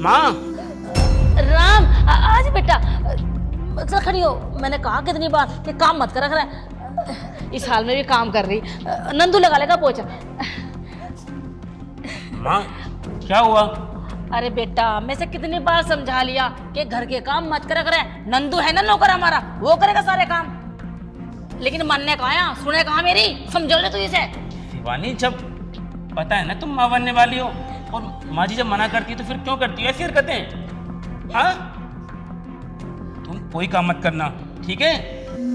माँ। राम आज बेटा अच्छा खड़ी हो। मैंने कहा कितनी बार कि काम मत करा कर। इस हाल में भी काम कर रही। नंदू लगा लेगा पोछा। माँ क्या हुआ? अरे बेटा मैं से कितनी बार समझा लिया कि घर के काम मत करा करे। नंदू है ना नौकर हमारा, वो करेगा सारे काम। लेकिन मानने कहा सुने कहा मेरी, समझो ले तू इसे। शिवानी जब पता है ना तुम माँ बनने वाली हो, और माँ जी जब मना करती है तो फिर क्यों करती है ऐसी हरकतें? हाँ तुम कोई काम मत करना, ठीक है?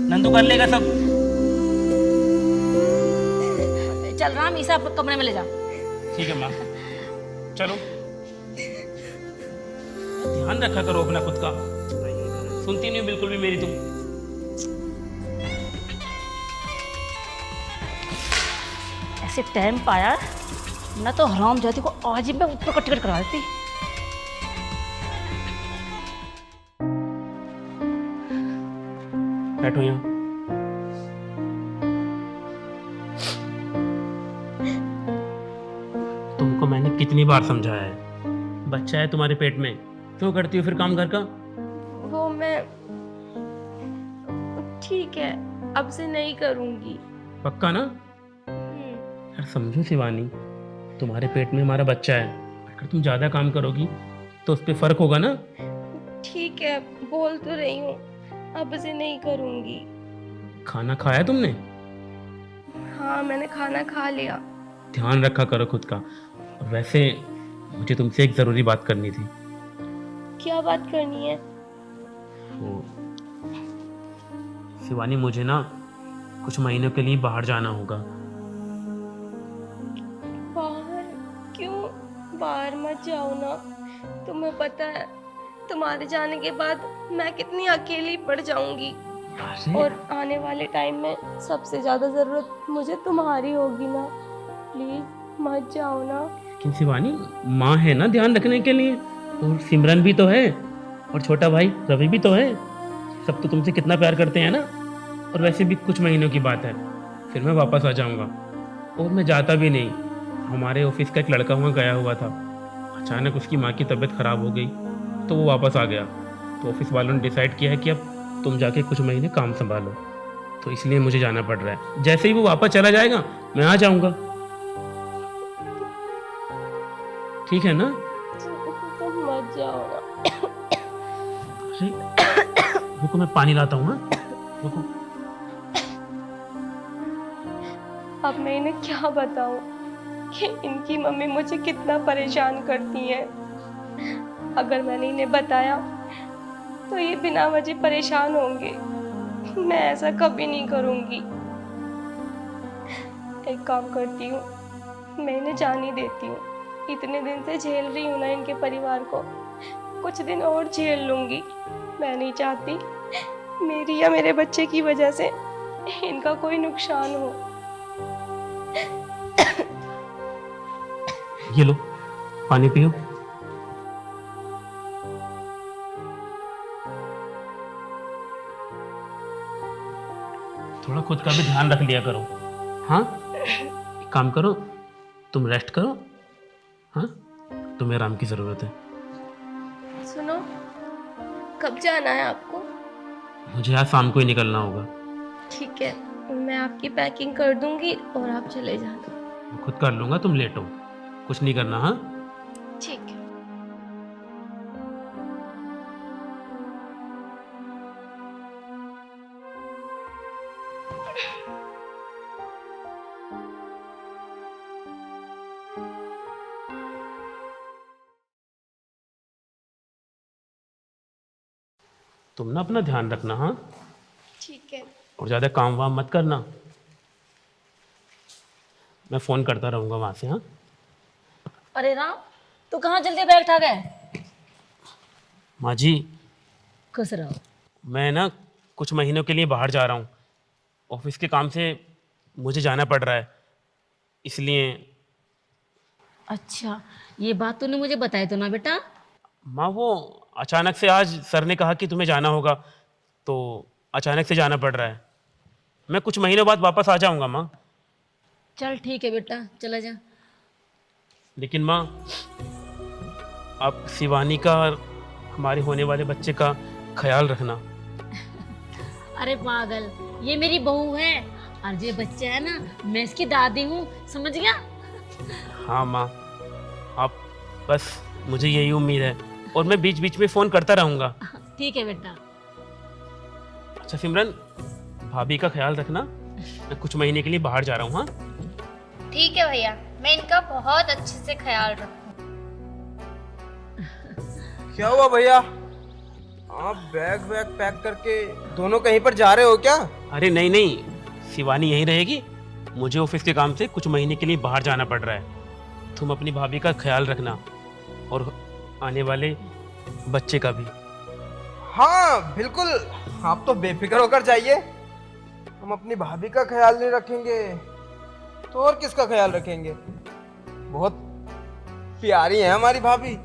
नंदू कर लेगा सब। चल राम इसे आप कमरे में ले जा। ठीक है माँ, चलो। ध्यान रखा करो अपना खुद का। सुनती नहीं हो बिल्कुल भी मेरी तुम। ऐसे टाइम पाया ना तो हराम जाती को आज ही मैं ऊपर का टिकट करवा देती। बैठो यहाँ। तुमको मैंने कितनी बार समझाया है, बच्चा है तुम्हारे पेट में, क्यों करती हो फिर काम घर का? वो मैं ठीक है, अब से नहीं करूंगी। पक्का ना? यार समझो शिवानी, तुम्हारे पेट में हमारा बच्चा है, अगर तुम ज्यादा काम करोगी तो उस पर फर्क होगा ना। ठीक है, बोल तो रही हूँ, अब से नहीं करूंगी। खाना खाया तुमने? हाँ मैंने खाना खा लिया। ध्यान रखा करो खुद का। और वैसे मुझे तुमसे एक जरूरी बात करनी थी। क्या बात करनी है? वो शिवानी, मुझे ना कुछ महीनों के लिए बाहर जाना होगा। बाहर? क्यों? बाहर मत जाओ ना, तुम्हें पता है तुम्हारे जाने के बाद मैं कितनी अकेली पड़ जाऊंगी। और आने वाले टाइम में सबसे ज्यादा जरूरत मुझे तुम्हारी होगी ना। प्लीज मत जाओ ना। लेकिन शिवानी, माँ है ना ध्यान रखने के लिए, और सिमरन भी तो है, और छोटा भाई रवि भी तो है। सब तो तुमसे कितना प्यार करते हैं ना। और वैसे भी कुछ महीनों की बात है, फिर मैं वापस आ जाऊंगा। और मैं जाता भी नहीं। हमारे ऑफिस का एक लड़का वहाँ गया हुआ था, अचानक उसकी माँ की तबीयत खराब हो गई तो वो वापस आ गया। तो ऑफिस वालों ने डिसाइड किया है कि अब तुम जाके कुछ महीने काम संभालो, तो इसलिए मुझे जाना पड़ रहा है। जैसे ही वो वापस चला जाएगा मैं आ जाऊंगा, ठीक है ना? तुम मत जाओ ना। अरे रुको, मैं पानी लाता हूँ। हाँ रुको। अब मैं इन्हें क्या बताऊं कि इनकी मम्मी मुझे कितना परेशान करती है। अगर मैंने इन्हें बताया तो ये बिना वजह परेशान होंगे। मैं ऐसा कभी नहीं करूंगी। एक काम करती हूँ, मैं इन्हें जान ही देती हूँ। इतने दिन से झेल रही हूँ ना इनके परिवार को, कुछ दिन और झेल लूंगी। मैं नहीं चाहती मेरी या मेरे बच्चे की वजह से इनका कोई नुकसान हो। ये लो पानी पियो। थोड़ा खुद का भी ध्यान रख लिया करो। हाँ एक काम करो, तुम रेस्ट करो। हाँ तुम्हें आराम की जरूरत है। सुनो, कब जाना है आपको? मुझे आज शाम को ही निकलना होगा। ठीक है, मैं आपकी पैकिंग कर दूंगी और आप चले जाना। मैं खुद कर लूंगा, तुम लेटो, कुछ नहीं करना। हाँ ठीक है। तुम ना अपना ध्यान रखना। हाँ ठीक है। और ज़्यादा काम वाम मत करना। मैं फ़ोन करता रहूँगा वहाँ से। हाँ अरे राम तू कहाँ जल्दी बैग उठा गए? माँ जी, खुश रहो। मैं ना कुछ महीनों के लिए बाहर जा रहा हूँ। ऑफिस के काम से मुझे जाना पड़ रहा है, इसलिए। अच्छा ये बात तूने मुझे बताई तो ना बेटा। माँ वो अचानक से आज सर ने कहा कि तुम्हें जाना होगा, तो अचानक से जाना पड़ रहा है। मैं कुछ महीनों बाद वापस आ जाऊँगा माँ। चल ठीक है बेटा चला जा। लेकिन माँ आप शिवानी का और हमारे होने वाले बच्चे का ख्याल रखना। अरे पागल, ये मेरी बहू है और ये बच्चा है ना, मैं इसकी दादी हूँ, समझ गया? हाँ माँ, आप बस मुझे यही उम्मीद है और मैं बीच बीच में फ़ोन करता रहूँगा। ठीक है बेटा। अच्छा सिमरन, भाभी का ख्याल रखना, मैं कुछ महीने के लिए बाहर जा रहा हूँ। हाँ ठीक है भैया, मैं इनका बहुत अच्छे से ख्याल रखूँ। क्या हुआ भैया, आप बैग वैग पैक करके दोनों कहीं पर जा रहे हो क्या? अरे नहीं नहीं, शिवानी यहीं रहेगी, मुझे ऑफिस के काम से कुछ महीने के लिए बाहर जाना पड़ रहा है। तुम अपनी भाभी का ख्याल रखना और आने वाले बच्चे का भी। हाँ बिल्कुल, आप तो बेफिक्र होकर जाइए, हम अपनी भाभी का ख्याल नहीं रखेंगे तो और किसका ख्याल रखेंगे? बहुत प्यारी है हमारी भाभी।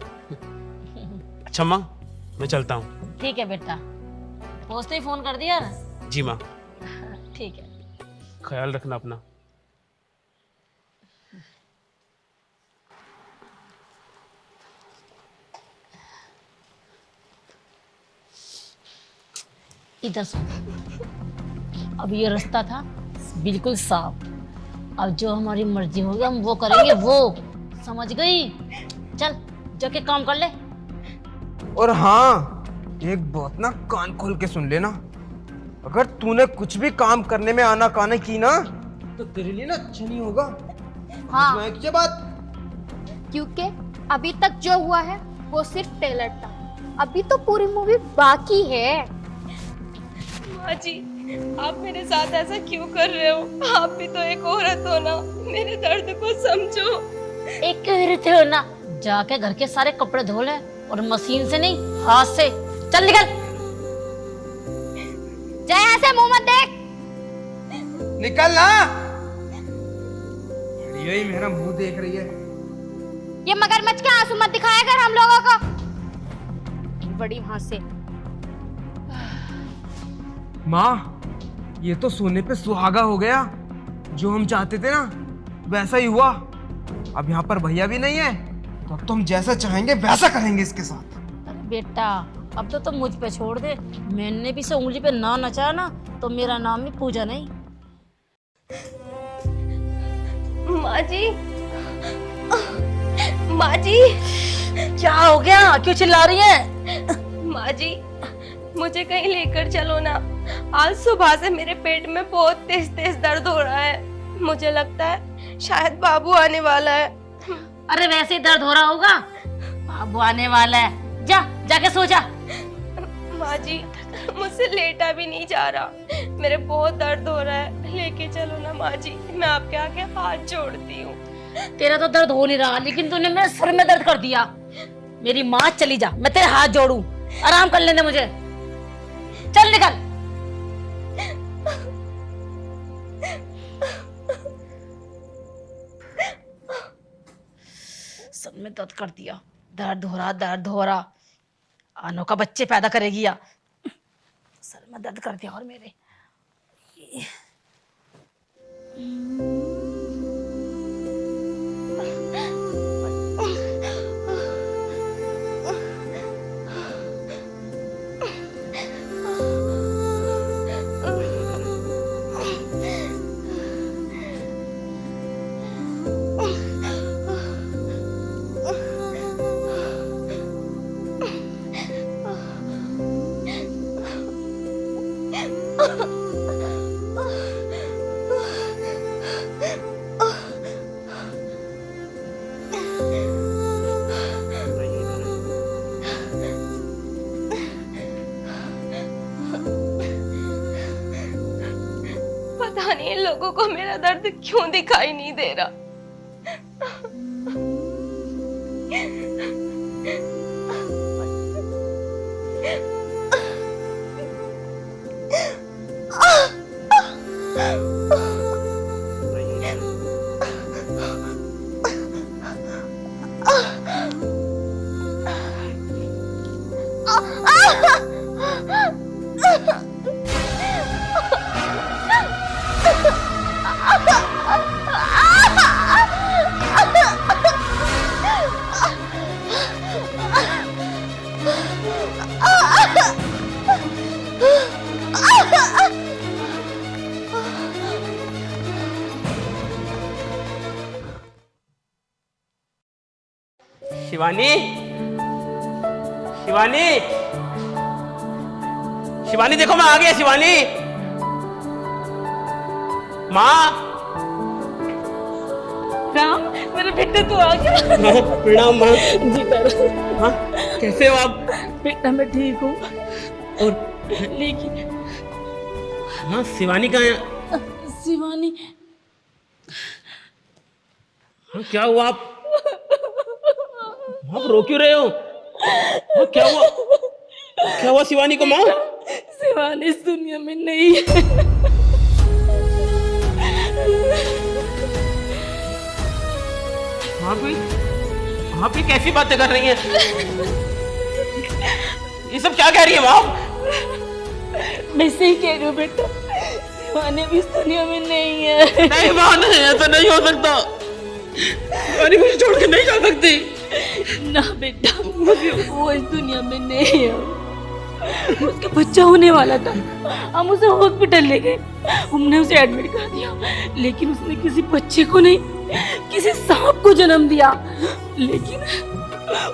अच्छा माँ, मैं चलता हूँ। ठीक है बेटा, पहुँचते ही फोन कर दिया ना? जी माँ, ठीक है। ख्याल रखना अपना। इधर सुन, अब ये रास्ता था बिल्कुल साफ, अब जो हमारी मर्जी होगी हम वो करेंगे, वो समझ गई? चल जाके काम कर ले। और हाँ, एक बात ना कान खोल के सुन लेना, अगर तूने कुछ भी काम करने में आनाकानी की ना तो तेरे लिए ना अच्छा नहीं होगा। हाँ। समझ में आई तुझे बात? क्योंकि अभी तक जो हुआ है वो सिर्फ ट्रेलर था, अभी तो पूरी मूवी बाकी है। माँ जी, आप मेरे साथ ऐसा क्यों कर रहे हो? आप भी तो एक औरत हो ना, मेरे दर्द को समझो। एक कहते हो ना, जाके घर के सारे कपड़े धो ले, और मशीन से नहीं, हाथ से। चल निकल। जा यहाँ से, मुंह मत देख। निकल ना। यही मेरा मुंह देख रही है। ये मगरमच्छ के आंसू मत दिखाया कर हम लोगों को। बड़ी वहां से। माँ, ये तो सोने पे सुहागा हो गया, जो हम चाहते थे ना वैसा ही हुआ। अब यहाँ पर भैया भी नहीं है, तो अब तो हम जैसा चाहेंगे वैसा करेंगे इसके साथ। अरे बेटा, अब तो तुम मुझ पे छोड़ दे, मैंने भी से उंगली पे ना नचाया ना तो मेरा नाम भी पूजा नहीं। माँ जी, माँ जी, क्या हो गया, क्यों चिल्ला रही है? माँ जी, मुझे कहीं लेकर चलो ना। आज सुबह से मेरे पेट में बहुत तेज तेज दर्द हो रहा है, मुझे लगता है शायद बाबू आने वाला है। अरे वैसे ही दर्द हो रहा होगा, बाबू आने वाला है, जा जाके सो जा। माँ जी, मुझसे लेटा भी नहीं जा रहा, मेरे बहुत दर्द हो रहा है, लेके चलो ना माँ जी, मैं आपके आगे हाथ जोड़ती हूँ। तेरा तो दर्द हो नहीं रहा, लेकिन तूने मेरे सर में दर्द कर दिया। मेरी माँ, चली जा, मैं तेरे हाथ जोड़ूं, आराम कर लेने मुझे। चल निकल। सर में दर्द कर दिया, दर्द हो रहा, दर्द हो रहा। आनो का बच्चे पैदा करेगी या? सर में दर्द कर दिया और मेरे। पता नहीं इन लोगों को मेरा दर्द क्यों दिखाई नहीं दे रहा। शिवानी, शिवानी, शिवानी देखो मैं आ गया। शिवानी, माँ। राम, मेरा बेटा तो आ गया। प्रणाम माँ। जी पर हाँ, कैसे हो आप? बेटा मैं ठीक हूँ, और लेकिन हाँ, शिवानी कहाँ है? शिवानी, हाँ, क्या हुआ आप रो क्यों रहे हो? हाँ, क्या हुआ? क्या हुआ शिवानी को माँ? शिवानी इस दुनिया में नहीं है। आप ये कैसी बातें कर रही हैं? ये सब क्या कह रही है माँ? मैं सही कह रही हूँ बेटा, शिवानी भी इस दुनिया में नहीं है। नहीं माँ, नहीं, ऐसा नहीं हो सकता। शिवानी मुझे छोड़ के नहीं जा सकती। ना बेटा, वो इस दुनिया में नहीं है। उसका बच्चा होने वाला था, हम उसे हॉस्पिटल ले गए, हमने उसे एडमिट कर दिया, लेकिन उसने किसी बच्चे को नहीं, किसी सांप को जन्म दिया। लेकिन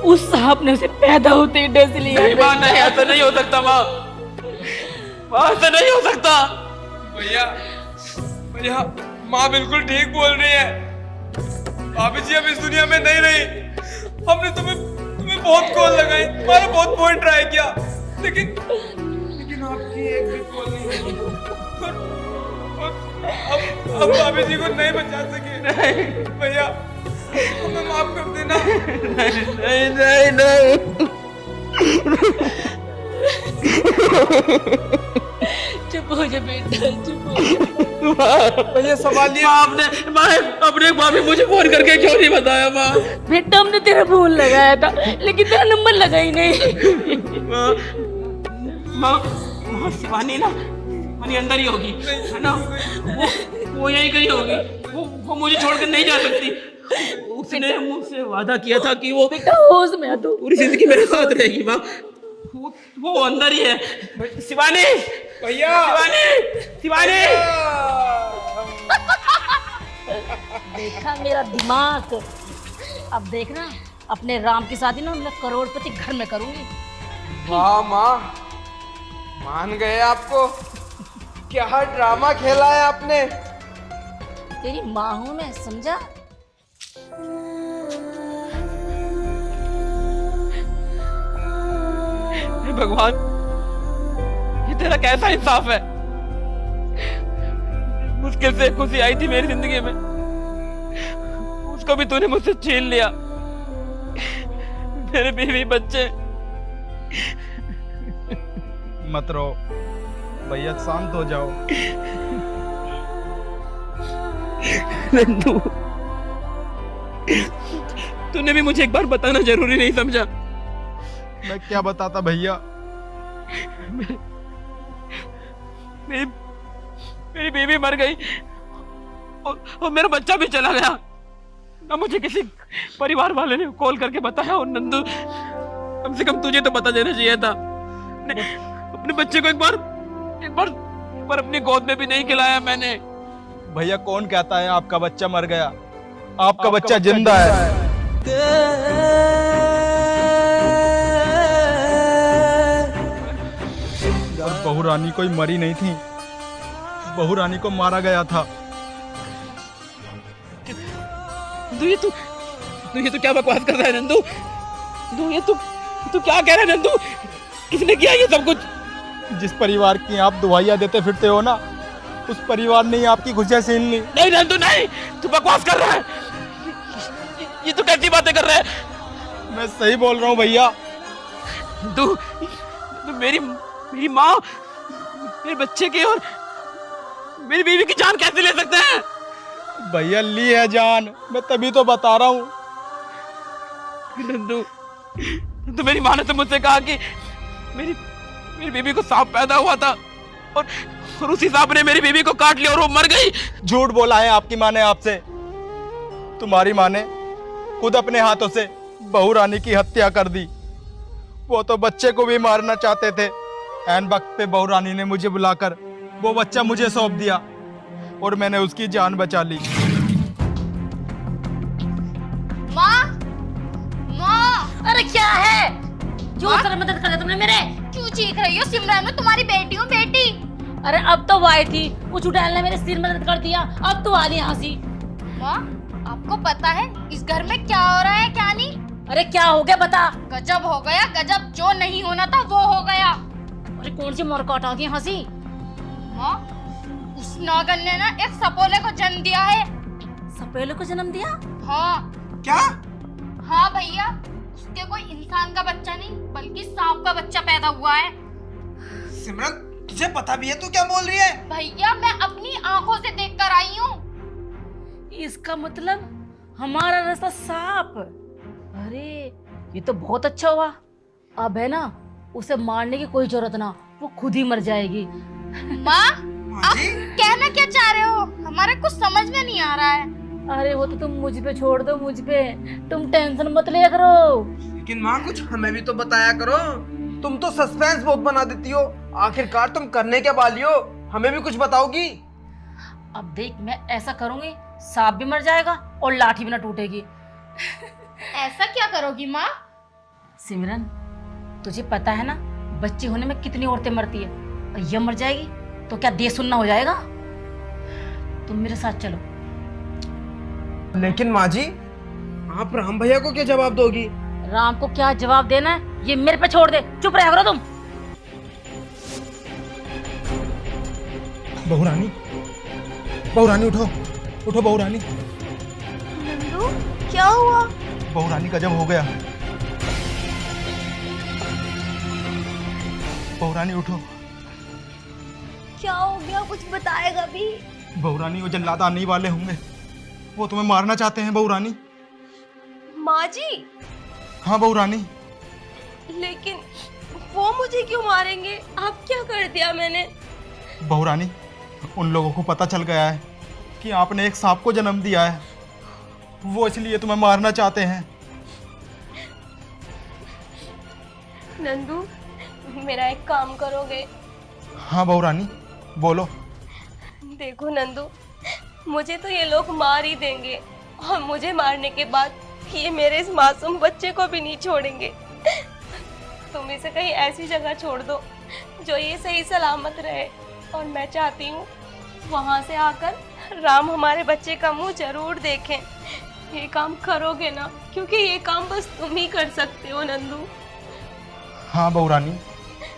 उस सांप ने उसे पैदा होते ही डस लिया। नहीं माँ, नहीं, ऐसा नहीं हो सकता माँ। ऐसा नहीं हो सकता। भैया, भैया, माँ बिल्कुल ठीक बोल रही है। भाभी जी अब इस दुनिया में नहीं रही। हमने तुम्हें बहुत कॉल लगाई, तुम्हारा बहुत पॉइंट ट्राई किया, लेकिन आपकी एक भी कॉल नहीं लगी। और अब भाभी जी को नहीं बचा सके। भैया, हमें माफ कर देना। नहीं नहीं नहीं। चुप हो जा बेटा, चुप हो जा। भैया संभालिए। आपने अपने भाभी मुझे फोन करके क्यों नहीं बताया माँ? बेटा हमने तेरा फोन लगाया था, लेकिन तेरा नंबर लगा ही नहीं। माँ, शिवानी ना, शिवानी अंदर ही होगी, है ना? वो यहीं कहीं होगी। वो मुझे छोड़कर नहीं जा सकती। उसने मुझसे वादा किया था कि वो बेटा होश में आ तू। पूरी जिंदगी मेरे साथ रहेगी माँ। वो अंदर ही है। शिवानी, भैया, शिवानी, शिवानी। देखा मेरा दिमाग? अब देखना, अपने राम की शादी ना मैं करोड़पति घर में करूंगी। वाह माँ, मान गए आपको। क्या ड्रामा खेला है आपने। तेरी माँ हूं मैं, समझा? हे भगवान, ये तेरा कैसा इंसाफ है? मुश्किल से खुशी आई थी मेरी जिंदगी में, उसको भी तूने मुझसे छीन लिया। मेरे बीवी बच्चे। मत रो भैया, शांत हो जाओ। नंदू, तूने भी मुझे एक बार बताना जरूरी नहीं समझा? मैं क्या बताता भैया। मेरी बीवी मर गई और मेरा बच्चा भी चला गया। ना मुझे किसी परिवार वाले ने कॉल करके बताया। और नंदू, कम से कम तुझे तो बता देना चाहिए था। अपने बच्चे को एक बार अपनी गोद में भी नहीं खिलाया मैंने। भैया कौन कहता है आपका बच्चा मर गया? आपका बच्चा जिंदा है। और बहू रानी कोई मरी नहीं थी, बहू रानी को मारा गया था। ये तू क्या बकवास कर रहा है नंदू? ये तू क्या कह रहा है नंदू? किसने किया ये सब कुछ? जिस परिवार की आप दुआइयां देते फिरते हो ना, उस परिवार ने ही आपकी खुशियां छीन ली। नहीं नंदू, नहीं, तू बकवास कर रहा है। ये तू कैसी बातें कर रहा है? मैं सही बोल रहा हूँ भैया। तू मेरी माँ, मेरे बच्चे की और मेरी बीवी की जान कैसे ले सकते हैं? भैया ली है जान, मैं तभी तो बता रहा हूँ। नंदू, तो मेरी माँ ने तो मुझसे कहा कि मेरी बीवी को सांप पैदा हुआ था और उसी सांप ने मेरी बीवी को काट लिया और वो मर गई। झूठ बोला है आपकी माँ ने आपसे। तुम्हारी माँ ने खुद अपने हाथों से बहू रानी की हत्या कर दी। वो तो बच्चे को भी मारना चाहते थे। ऐन वक्त पे बहू रानी ने मुझे बुलाकर वो बच्चा मुझे सौंप दिया और मैंने उसकी जान बचा ली। माँ, माँ, अरे क्या है क्यों सर मदद कर दिया तुमने मेरे? क्यों चीख रही हो सिमरन? मैं तुम्हारी बेटी हूँ बेटी। अरे अब तो वो आई थी, वो चुड़ैल ने मेरे सिर में मदद कर दिया, अब तो आ रही हंसी। माँ आपको पता है इस घर में क्या हो रहा है क्या नहीं? अरे क्या हो गया बता। गजब हो गया गजब, जो नहीं होना था वो हो गया। अरे कौन सी मोरकाट आ गई हंसी? माँ उस नागन ने ना एक सपोले को जन्म दिया है। सपेले को जन्म दिया? हाँ क्या? हाँ भैया, उसके कोई इंसान का बच्चा नहीं बल्कि सांप का बच्चा पैदा हुआ है। सिमरन तुझे पता भी है तू क्या बोल रही है? भैया मैं अपनी आंखों से देख कर आई हूँ। इसका मतलब हमारा रास्ता साफ। अरे ये तो बहुत अच्छा हुआ। अब है ना उसे मारने की कोई जरूरत ना, वो खुद ही मर जाएगी। माँ माँ आप जी? कहना क्या चाह रहे हो? हमारे कुछ समझ में नहीं आ रहा है। अरे वो तो तुम मुझ पे छोड़ दो, मुझ पे तुम टेंशन मत लिया करो। लेकिन माँ कुछ हमें भी तो बताया करो, तुम तो सस्पेंस बहुत बना देती हो। आखिरकार तुम करने क्या वाली हो, हमें भी कुछ बताओगी? अब देख मैं ऐसा करूंगी सांप भी मर जाएगा और लाठी भी ना टूटेगी। ऐसा क्या करोगी माँ? सिमरन तुझे पता है ना बच्चे होने में कितनी औरतें मरती है, और ये मर जाएगी तो क्या देश सुनना हो जाएगा। तुम मेरे साथ चलो। लेकिन माँ जी आप राम भैया को क्या जवाब दोगी? राम को क्या जवाब देना है ये मेरे पे छोड़ दे, चुप रह करो तुम। बहुरानी, बहुरानी उठो, उठो बहुरानी। नंदू क्या हुआ? बहुरानी गजब हो गया। बहुरानी उठो। क्या हो गया, कुछ बताएगा भी? बहुरानी वो जल्लाद आने ही वाले होंगे, वो तुम्हें मारना चाहते हैं बहुरानी। माँ जी हाँ बहुरानी। लेकिन वो मुझे क्यों मारेंगे? आप क्या कर दिया मैंने? बहुरानी उन लोगों को पता चल गया है कि आपने एक सांप को जन्म दिया है, वो इसलिए तुम्हें मारना चाहते हैं। नंदू मेरा एक काम करोगे? हाँ बहुरानी बोलो। देखो नंदू, मुझे तो ये लोग मार ही देंगे, और मुझे मारने के बाद ये मेरे इस मासूम बच्चे को भी नहीं छोड़ेंगे। तुम इसे कहीं ऐसी जगह छोड़ दो जो ये सही सलामत रहे, और मैं चाहती हूँ वहाँ से आकर राम हमारे बच्चे का मुंह जरूर देखें। ये काम करोगे ना? क्योंकि ये काम बस तुम ही कर सकते हो नंदू। हाँ बहुरानी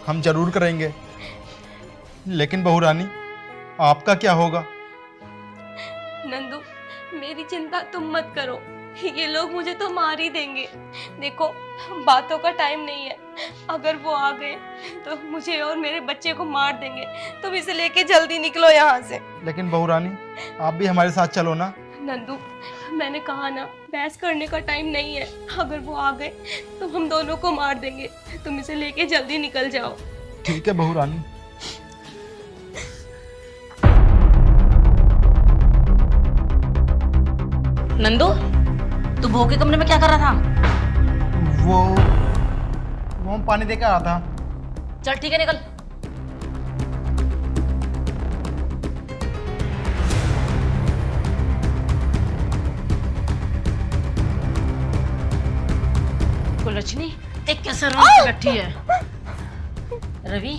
हम जरूर करेंगे, लेकिन बहुरानी आपका क्या होगा? नंदू मेरी चिंता तुम मत करो, ये लोग मुझे तो मार ही देंगे। देखो बातों का टाइम नहीं है, अगर वो आ गए तो मुझे और मेरे बच्चे को मार देंगे। तुम इसे लेके जल्दी निकलो यहाँ से। लेकिन बहुरानी आप भी हमारे साथ चलो ना। नंदू मैंने कहा ना, बहस करने का टाइम नहीं है। अगर वो आ गए तो हम दोनों को मार देंगे। तुम इसे लेके जल्दी निकल जाओ। ठीक है बहुरानी। नंदू तू बहू के कमरे में क्या कर रहा था? वो हम पानी देकर आ था। चल ठीक है निकल। कुलरछनी एक कैसे रास्ते बैठी है। रवि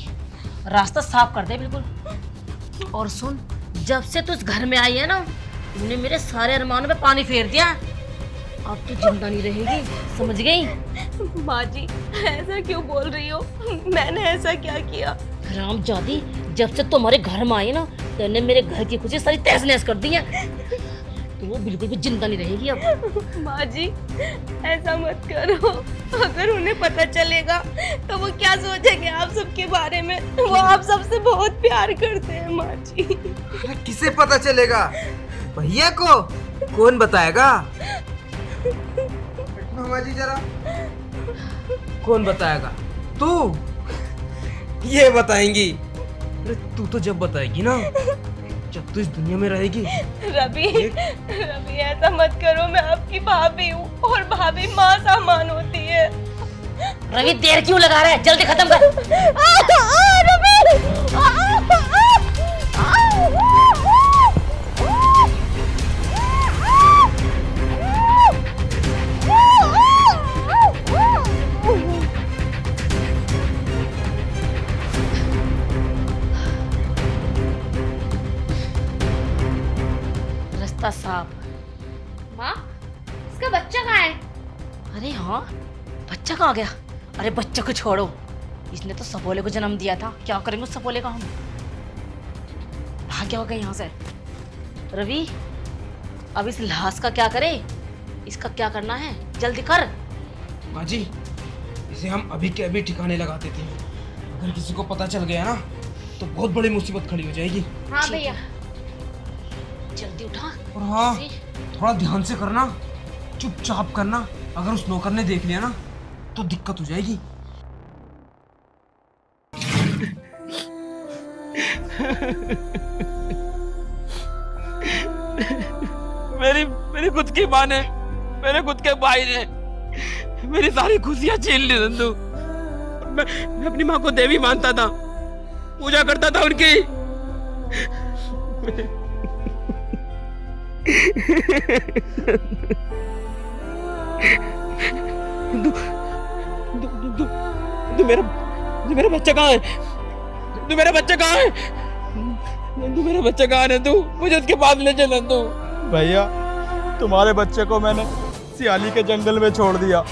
रास्ता साफ कर दे बिल्कुल। और सुन, जब से तू इस घर में आई है ना, तूने मेरे सारे अरमानों पे पानी फेर दिया। अब तू जिंदा नहीं रहेगी, समझ गई? माँ जी ऐसा क्यों बोल रही हो? मैंने ऐसा क्या किया? हरामजादी, जब से तुम्हारे घर में आई ना, तेने मेरे घर की खुशी सारी तहस नहस कर दी है। तो वो बिल्कुल भी जिंदा नहीं रहेगी अब। माँ जी ऐसा मत करो, अगर उन्हें पता चलेगा तो वो क्या सोचेंगे आप सबके बारे में? वो आप सबसे बहुत प्यार करते हैं माँ जी। अरे किसे पता चलेगा? भैया को? कौन बताएगा? मामा जी जरा, कौन बताएगा? तू? ये बताएंगी? अरे तू तो जब बताएगी ना, जब तू इस दुनिया में रहेगी। रवि रवि ऐसा मत करो, मैं आपकी भाभी हूँ और भाभी माँ समान होती है। रवि देर क्यों लगा रहा है, जल्दी खत्म कर। बच्चा कहाँ गया? अरे बच्चे को छोड़ो, इसने तो सपोले को जन्म दिया था, क्या करेंगे उस सपोले का हम? भाग्य हो गए यहाँ से। रवि, अब इस लाश का क्या करे? इसका क्या करना है, जल्दी कर। माँ जी, इसे हम अभी के अभी ठिकाने लगा देते हैं। अगर किसी को पता चल गया ना तो बहुत बड़ी मुसीबत खड़ी हो जाएगी। हाँ ठीक भैया। जल्दी उठा। और हाँ, रवि, थोड़ा ध्यान से करना, चुपचाप करना। अगर उस नौकर ने देख लिया ना तो दिक्कत हो जाएगी। मेरी खुद की माँ ने, मेरे खुद के भाई ने मेरी सारी खुशियां छीन ली नंदू। मैं अपनी माँ को देवी मानता था, पूजा करता था उनकी। नंदू, नंदू, नंदू, नंदू, मेरा बच्चा कहाँ है? नंदू, मेरा बच्चा कहाँ है? नंदू, मेरा बच्चा कहाँ है? नंदू, मुझे उसके पास ले चल नंदू। भैया, तुम्हारे बच्चे को मैंने सियाली के जंगल में छोड़ दिया।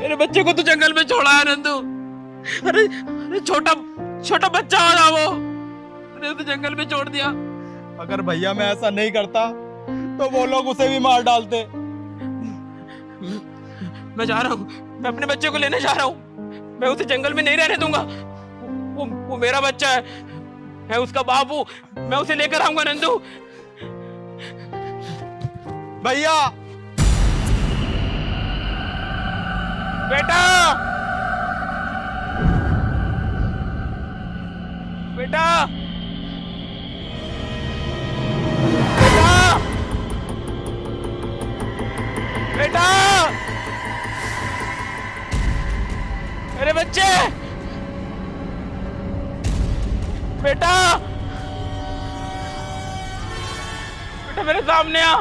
मेरे बच्चे को तो जंगल में छोड़ा है नंदू। अरे छोटा बच्चा हो ना वो, मैंने उसे जंगल में छोड़ दिया। अगर भैया मैं ऐसा नहीं करता तो वो लोग उसे भी मार डालते। मैं जा रहा हूँ, मैं अपने बच्चे को लेने जा रहा हूँ। मैं उसे जंगल में नहीं रहने दूंगा। वो मेरा बच्चा है, मैं उसका बाप हूँ। मैं उसे लेकर आऊंगा नंदू। भैया, बेटा, बेटा, बेटा, बेटा, मेरे बच्चे, बेटा, बेटा मेरे सामने आ।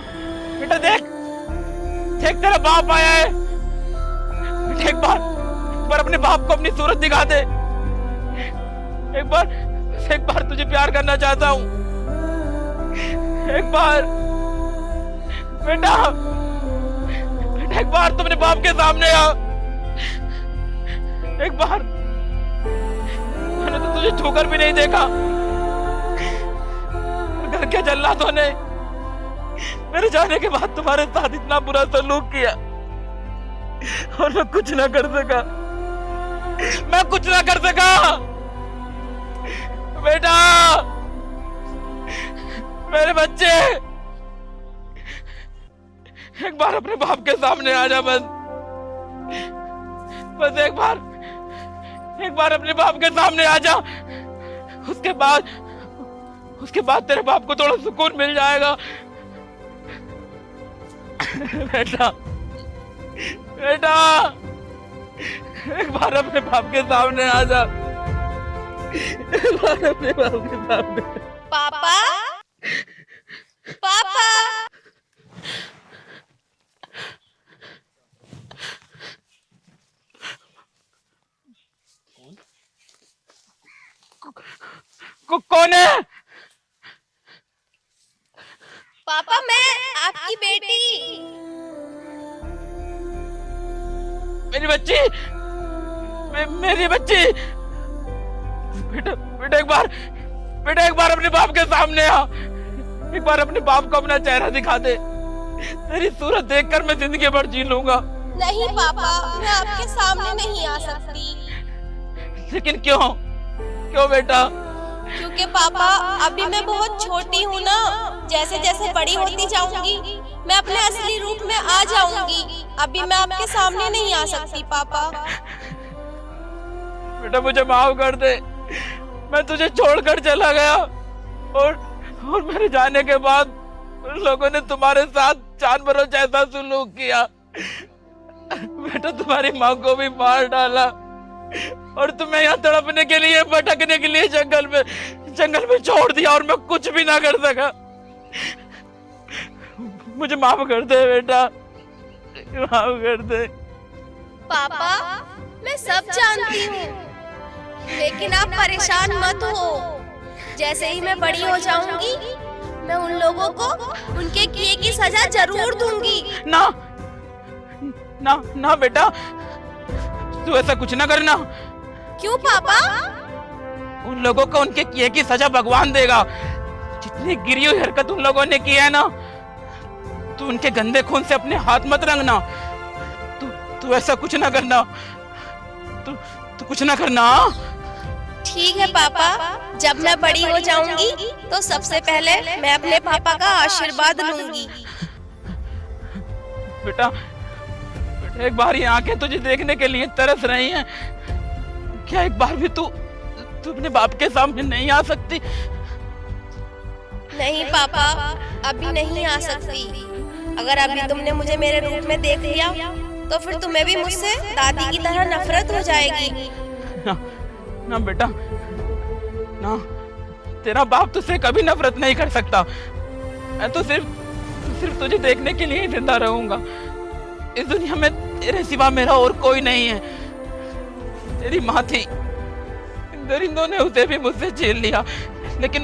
बेटा देख, देख तेरा बाप आया है। बेटा एक बार अपने बाप को अपनी सूरत दिखा दे। एक बार तुझे प्यार करना चाहता हूँ। एक बार बेटा, बेटा एक बार तुम अपने बाप के सामने आ। एक बार, मैंने तो तुझे छूकर भी नहीं देखा। घर के जल्लादों ने मेरे जाने के बाद तुम्हारे साथ इतना बुरा सलूक किया और मैं कुछ ना कर सका। मैं कुछ ना कर सका। बेटा, मेरे बच्चे, एक बार अपने बाप के सामने आ जा। बस एक बार अपने बाप के सामने आ जा। उसके बाद तेरे बाप को थोड़ा सुकून मिल जाएगा। बेटा, बेटा, एक बार अपने बाप के सामने आ जा। एक बार अपने बाप के सामने। पापा, पापा, कौन है? पापा मैं आपकी बेटी। मेरी बच्ची, मेरी बच्ची। बेटा एक बार अपने बाप के सामने आ। एक बार अपने बाप को अपना चेहरा दिखा दे। तेरी सूरत देखकर मैं जिंदगी भर जी लूंगा। नहीं पापा, मैं आपके सामने नहीं आ सकती। लेकिन क्यों बेटा? क्योंकि पापा अभी मैं बहुत छोटी हूँ ना। जैसे जैसे बड़ी होती जाऊंगी मैं अपने असली रूप में आ जाऊंगी। अभी मैं आपके सामने नहीं आ सकती पापा। बेटा मुझे माफ कर दे। मैं तुझे छोड़कर चला गया और मेरे जाने के बाद उन लोगों ने तुम्हारे साथ जानवरों जैसा सुलूक किया। बेटा तुम्हारी माँ को भी मार डाला और तुम्हें यहाँ तड़पने के लिए, भटकने के लिए जंगल में छोड़ दिया और मैं कुछ भी ना कर सका। मुझे माफ कर दे बेटा, माफ कर दे। पापा मैं सब जानती हूँ, लेकिन आप परेशान मत हो। जैसे ही मैं बड़ी हो जाऊंगी मैं उन लोगों को उनके किए की सजा जरूर दूंगी। ना ना ना बेटा, तू ऐसा कुछ ना करना। क्यों पापा? उन लोगों को उनके किए की सजा भगवान देगा। जितनी गिरी हुई हरकत उन लोगों ने की है ना, तू उनके गंदे खून से अपने हाथ मत रंगना। तू ऐसा कुछ ना करना, तू कुछ ना करना। ठीक है पापा, जब मैं बड़ी हो जाऊंगी तो सबसे पहले मैं अपने पापा का आशीर्वाद लूंगी। बेटा एक बार ये आंखें तुझे देखने के लिए तरस रही हैं। क्या एक बार भी तू अपने बाप के सामने नहीं आ सकती? नहीं पापा, अभी नहीं आ सकती। अगर अभी तुमने मुझे मेरे रूप में देख लिया तो फिर तुम्हें भी मुझसे दादी की तरह नफरत हो जाएगी। ना बेटा ना, तेरा बाप तुझसे कभी नफरत नहीं कर सकता। मैं तो सिर्फ तुझे देखने के लिए ही जिंदा रहूंगा। इस दुनिया में तेरे सिवा मेरा और कोई नहीं है। तेरी माँ थी, इन दरिंदों ने उसे भी मुझसे छीन लिया, लेकिन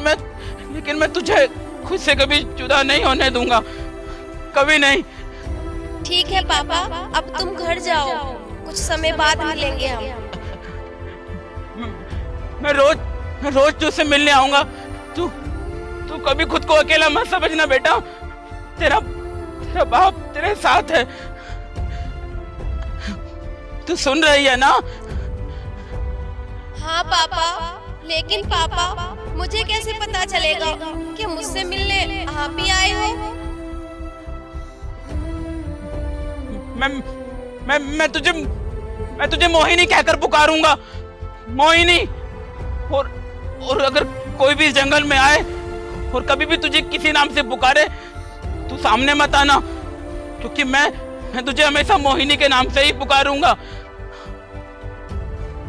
मैं तुझे खुद से कभी जुदा नहीं होने दूंगा, कभी नहीं। ठीक है पापा, अब तुम घर जाओ, कुछ समय बाद मिलेंगे हम। मैं रोज तुझसे मिलने आऊंगा। तू कभी खुद को अकेला मत समझना बेटा। तेरा बाप तेरे साथ है। तू सुन रही है ना? हाँ पापा, लेकिन पापा मुझे कैसे पता चलेगा कि मुझसे मिलने आप ही आए हो? मैं तुझे मोहिनी कहकर पुकारूंगा, मोहिनी। और अगर कोई भी जंगल में आए और कभी भी तुझे किसी नाम से पुकारे, तू सामने मत आना, क्योंकि मैं तुझे हमेशा मोहिनी के नाम से ही पुकारूंगा।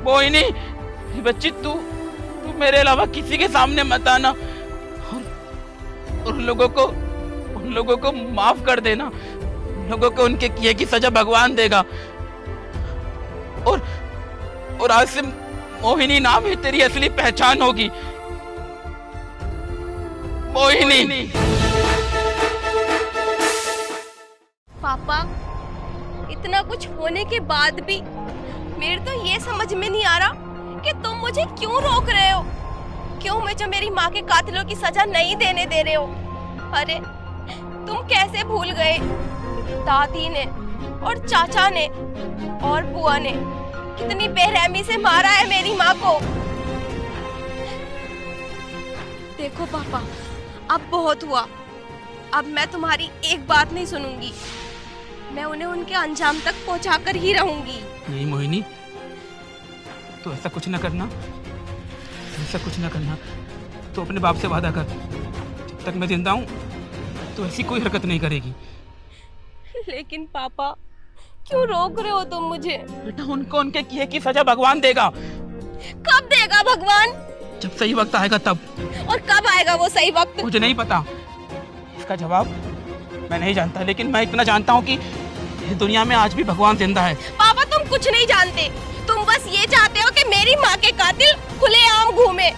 मोहिनी बच्ची, तू मेरे अलावा किसी के सामने मत आना और उन लोगों को माफ कर देना। उन लोगों को उनके किए की सजा भगवान देगा। और आज से मोहिनी नाम ही तेरी असली पहचान होगी। मोहिनी। पापा, इतना कुछ होने के बाद भी मेरे तो ये समझ में नहीं आ रहा कि तुम मुझे क्यों रोक रहे हो। क्यों मुझे मेरी माँ के कातिलों की सजा नहीं देने दे रहे हो? अरे तुम कैसे भूल गए? दादी ने और चाचा ने और बुआ ने कितनी बेरहमी से मारा है मेरी माँ को। देखो पापा, अब बहुत हुआ। अब मैं तुम्हारी एक बात नहीं सुनूंगी। मैं उन्हें उनके अंजाम तक पहुंचाकर ही रहूंगी। नहीं मोहिनी, तू ऐसा कुछ ना करना, ऐसा कुछ ना करना। तू अपने बाप से वादा कर, जब तक मैं जिंदा हूँ तो ऐसी कोई हरकत नहीं करेगी। लेकिन पापा, क्यों रोक रहे हो तुम मुझे? बेटा उनको उनके किए की सजा भगवान देगा। कब देगा भगवान? जब सही वक्त आएगा तब। और कब आएगा वो सही वक्त? मुझे नहीं पता, इसका जवाब मैं नहीं जानता, लेकिन मैं इतना जानता हूँ कि इस दुनिया में आज भी भगवान जिंदा है। पापा तुम कुछ नहीं जानते। तुम बस ये चाहते हो कि मेरी माँ के कातिल खुलेआम घूमे,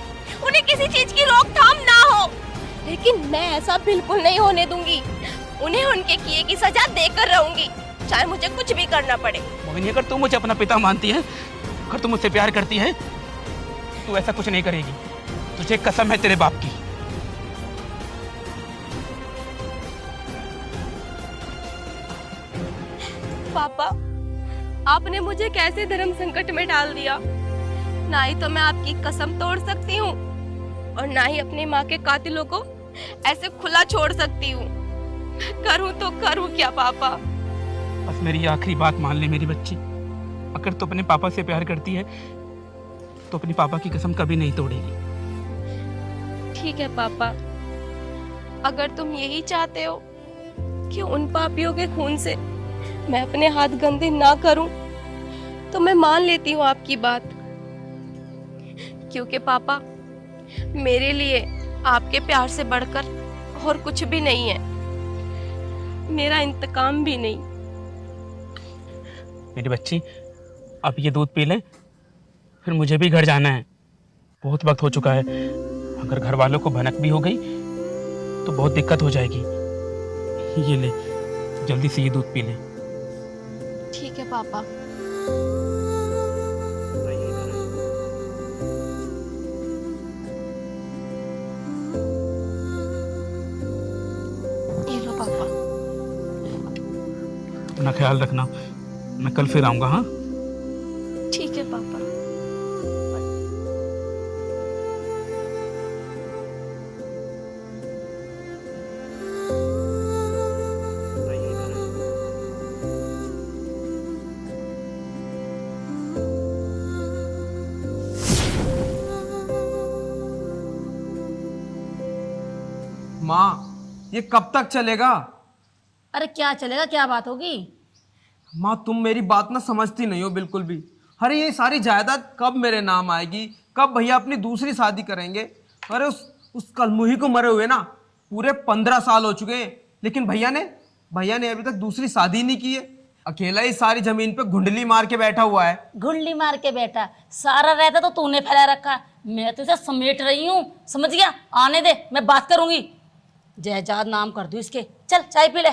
उन्हें किसी चीज की रोकथाम ना हो। लेकिन मैं ऐसा बिल्कुल नहीं होने दूंगी। उन्हें उनके किए की सजा देकर रहूंगी, चाहे मुझे कुछ भी करना पड़े। मोहिनी, अगर तू मुझे अपना पिता मानती है, अगर तू मुझसे प्यार करती है, तू ऐसा कुछ नहीं करेगी। तुझे कसम है तेरे बाप की। पापा, आपने मुझे कैसे धर्म संकट में डाल दिया। ना ही तो मैं आपकी कसम तोड़ सकती हूँ और ना ही अपनी माँ के कातिलों को ऐसे खुला छोड़ सकती हूँ। करूँ तो करूँ क्या पापा? बस मेरी आखिरी बात मान ले मेरी बच्ची। अगर तू अपने पापा से प्यार करती है तो अपने पापा की कसम कभी नहीं तोड़ेगी। ठीक है पापा, अगर तुम यही चाहते हो कि उन पापियों के खून से मैं अपने हाथ गंदे ना करूं, तो मैं मान लेती हूँ आपकी बात। क्योंकि पापा, मेरे लिए आपके प्यार से बढ़कर और कुछ भी नहीं है, मेरा इंतकाम भी नहीं। मेरी बच्ची, अब ये दूध पी ले, फिर मुझे भी घर जाना है। बहुत वक्त हो चुका है। अगर घर वालों को भनक भी हो गई तो बहुत दिक्कत हो जाएगी। ये ले, जल्दी से ये दूध पी ले। ठीक है पापा। ये लो पापा। अपना ख्याल रखना, मैं कल फिर आऊँगा। हाँ, ठीक है पापा। माँ, ये कब तक चलेगा? अरे क्या चलेगा, क्या बात होगी? माँ, तुम मेरी बात ना समझती नहीं हो बिल्कुल भी। अरे ये सारी जायदाद कब मेरे नाम आएगी? कब भैया अपनी दूसरी शादी करेंगे? अरे उस कलमुही को मरे हुए ना पूरे 15 साल हो चुके हैं, लेकिन भैया ने अभी तक दूसरी शादी नहीं की है। अकेला ही सारी जमीन पे घुंडली मार के बैठा हुआ है। घुंडली मार के बैठा, सारा रहता तो तूने फैला रखा। मैं तो इसे समेट रही हूँ, समझ गया? आने दे, मैं बात करूंगी। जयजाद नाम कर दूं इसके। चल चाय पी ले।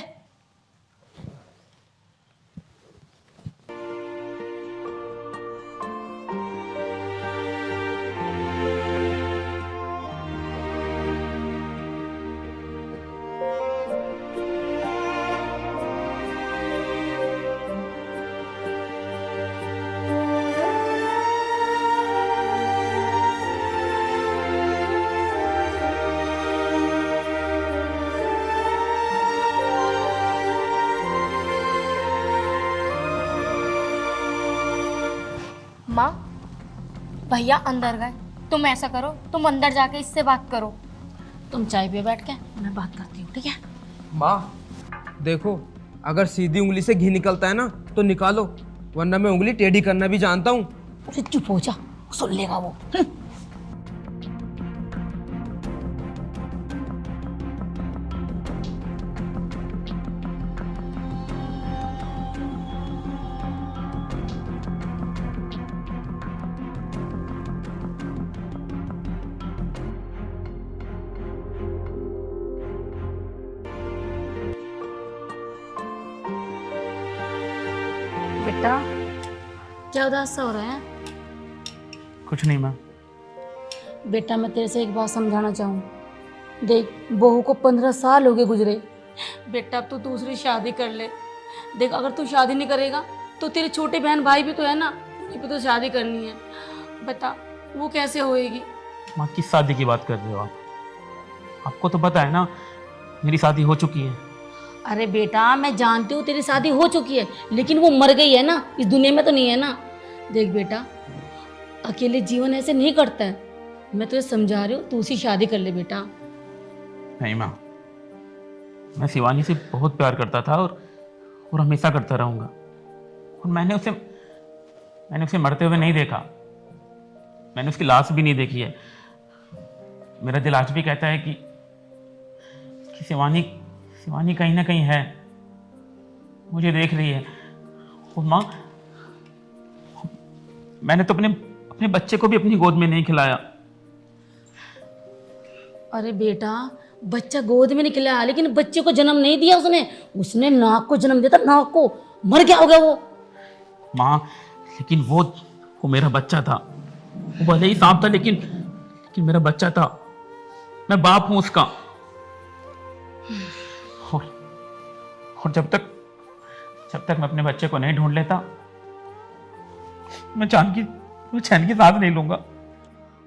माँ, भैया अंदर गए, तुम ऐसा करो, तुम अंदर जाके इससे बात करो। तुम चाय पे बैठ के, मैं बात करती हूँ, ठीक है? माँ देखो, अगर सीधी उंगली से घी निकलता है ना तो निकालो, वरना मैं उंगली टेढ़ी करना भी जानता हूँ। अरे चुप हो जा, सुन लेगा वो। बेटा, क्या उदास सा हो रहा है? कुछ नहीं माँ। बेटा, मैं तेरे से एक बात समझाना चाहूँ। देख, बहू को 15 साल हो गए गुजरे। बेटा, अब तू दूसरी शादी कर ले। देख, अगर तू शादी नहीं करेगा तो तेरे छोटे बहन भाई भी तो है ना, उन्हीं पे तो शादी करनी है। बता, वो कैसे होएगी? माँ, किस शादी की बात कर रहे हो आप? आपको तो पता है ना, मेरी शादी हो चुकी है। अरे बेटा, मैं जानती हूँ तेरी शादी हो चुकी है, लेकिन वो मर गई है ना, इस दुनिया में तो नहीं है ना। देख बेटा, अकेले जीवन ऐसे नहीं करता है। मैं तुझे समझा रही हूँ, तू उसी शादी कर ले बेटा। नहीं माँ, मैं शिवानी से बहुत प्यार करता था और हमेशा करता रहूँगा। और मैंने उसे मरते हुए नहीं देखा। मैंने उसकी लाश भी नहीं देखी है। मेरा दिल आज भी कहता है कि शिवानी कहीं ना कहीं है, मुझे देख रही है। और माँ, मैंने तो अपने बच्चे को भी अपनी गोद में नहीं खिलाया। अरे बेटा, बच्चा गोद में नहीं खिलाया, लेकिन बच्चे को जन्म नहीं दिया उसने नाक को जन्म दिया था, नाक को। मर गया होगा वो। माँ, लेकिन वो मेरा बच्चा था। वो भले ही सांप था, लेकिन मेरा बच्चा था। मैं बाप हूं उसका। और जब तक मैं अपने बच्चे को नहीं ढूंढ लेता, मैं चैन की सांस नहीं लूंगा।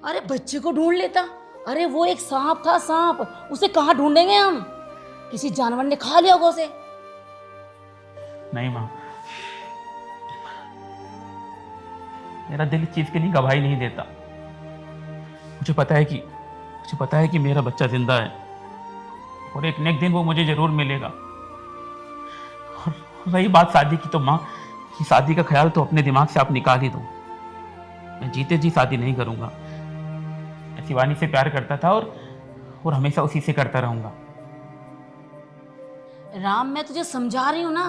अरे बच्चे को ढूंढ लेता? अरे वो एक सांप था, सांप। उसे कहाँ ढूंढेंगे हम? किसी जानवर ने खा लिया होगा उसे। नहीं माँ, मेरा दिल इस चीज के लिए गवाही नहीं देता। मुझे पता है कि मुझे पता है कि मेरा बच्चा जिंदा है और एक न एक दिन वो मुझे जरूर मिलेगा। और रही बात शादी की, तो माँ, कि शादी का ख्याल तो अपने दिमाग से आप निकाल ही दो। मैं जीते जी शादी नहीं करूंगा। मैं शिवानी से प्यार करता था और हमेशा उसी से करता रहूंगा। राम, मैं तुझे समझा रही हूँ ना,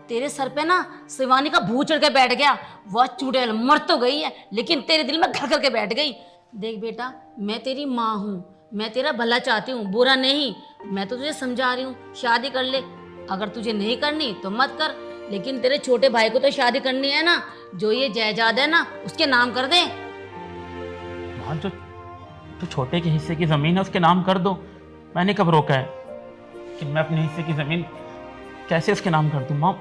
तेरे सर पे ना शिवानी का भूत चढ़ के बैठ गया। वह चुड़ैल मर तो गई है, लेकिन तेरे दिल में घर करके बैठ गई। देख बेटा, मैं तेरी माँ हूँ, मैं तेरा भला चाहती हूँ, बुरा नहीं। मैं तो तुझे समझा रही हूँ, शादी कर ले। अगर तुझे नहीं करनी तो मत कर, लेकिन तेरे छोटे भाई को तो शादी करनी है ना। जो ये जायदाद है ना, उसके नाम कर दे। माँ, जो छोटे के हिस्से की जमीन है उसके नाम कर दो। मैंने कब रोका है कि मैं अपने हिस्से की जमीन कैसे उसके नाम कर दूं? माँ,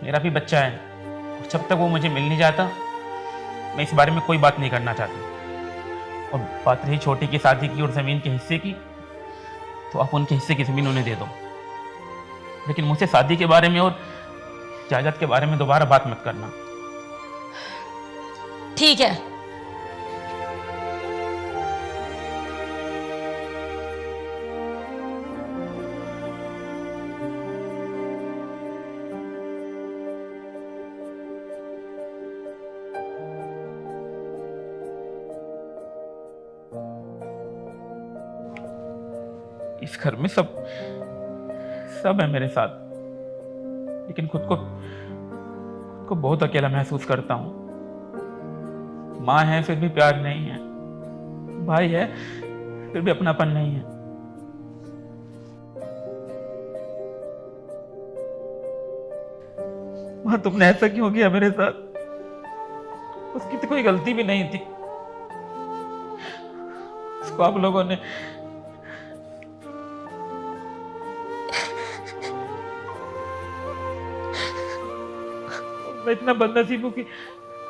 मेरा भी बच्चा है और जब तक वो मुझे मिल नहीं जाता, मैं इस बारे में कोई बात नहीं करना चाहता। और बात रही छोटी की शादी की और ज़मीन के हिस्से की, तो आप उनके हिस्से की ज़मीन उन्हें दे दो, लेकिन मुझसे शादी के बारे में और जायदाद के बारे में दोबारा बात मत करना। ठीक है। इस घर में सब है मेरे साथ, लेकिन खुद को बहुत अकेला महसूस करता हूँ। माँ है फिर भी प्यार नहीं है, भाई है फिर भी अपनापन नहीं है। माँ, तुमने ऐसा क्यों किया मेरे साथ? उसकी तो कोई गलती भी नहीं थी। उसको आप लोगों ने मैं इतना बदनसीब हूँ कि